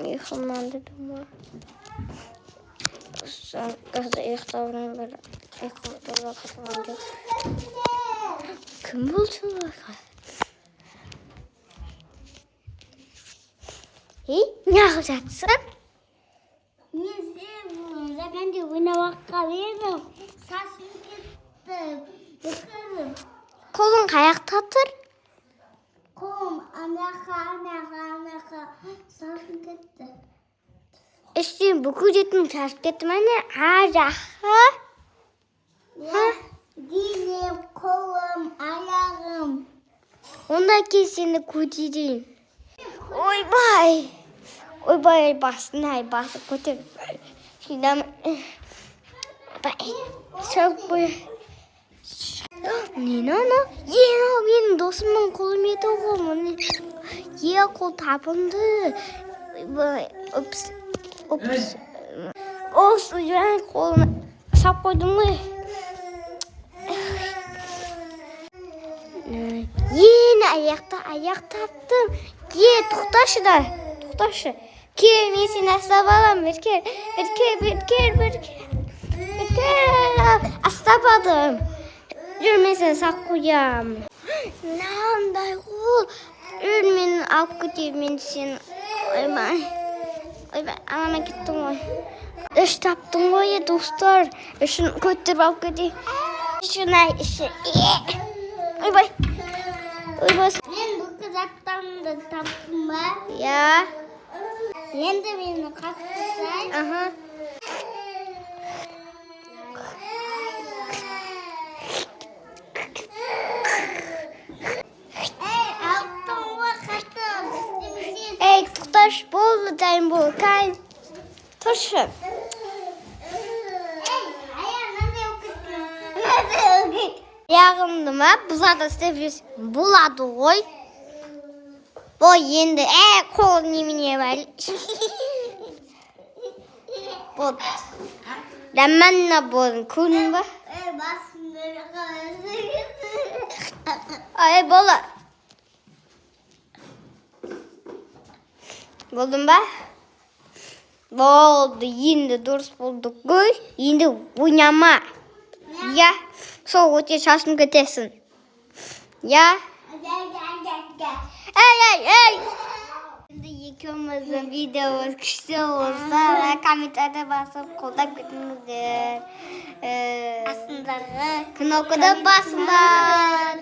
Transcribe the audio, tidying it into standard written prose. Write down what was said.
ұйқымандырдым ба? Қазір ұйықтауынан бері ұйқымдарға қатылған жоқ. Кім болды оларға? Неғып жатсың? Мен жаңағыда ойнауға бердім. Шашым кетті. Бүкірім. Қолың қаяқта тұр? Қолым анақа. Шашым кетті. Іштен бүкіл жетін шашып кетті ме не? Жаққа? Денем, қолым, аяғым. Онда кел сені көтерейін. Ойбай, басы көтер. Шалып қой. Нені ана? Менің досымның қолым еді ғой. Қол табынды. Опс. Жаңа қолына сап қойдым ғой. Аяқ таптым. Тоқташы. Мен сені астап алам. Беркер. Астападым. Жүр, мен сені сақ қоям. Нандай қол. Жүр, мен алып кетейін. Мен сені... Ойбай, анама кеттім ғой. Үш таптым ғой, достар. Үшін көттеріп алып кетейін. Ойбай. Мен бүкіл заттарымды таптым ба? Я. Енді мені қастырсай. Алттым ғой қастым. Тоқташ, болды дайын бол. Тұршы. Аяғымды ма? Бұзады істеп жүрсің. Болады ғой. Бұл енді, қол немене бар. Болды. Дәмәнна болдың, көрдің ба? Басым бөлі Болды. Болдың ба? Болды, енді дұрыс болды ғой. Енді ойнама. Я, сол өте шашын кетесің. Я. Енді екеуміздің видеомыз күшті болса, комментария басып, қолдап кетіңіздер. астындағы кнопканы басыңдар.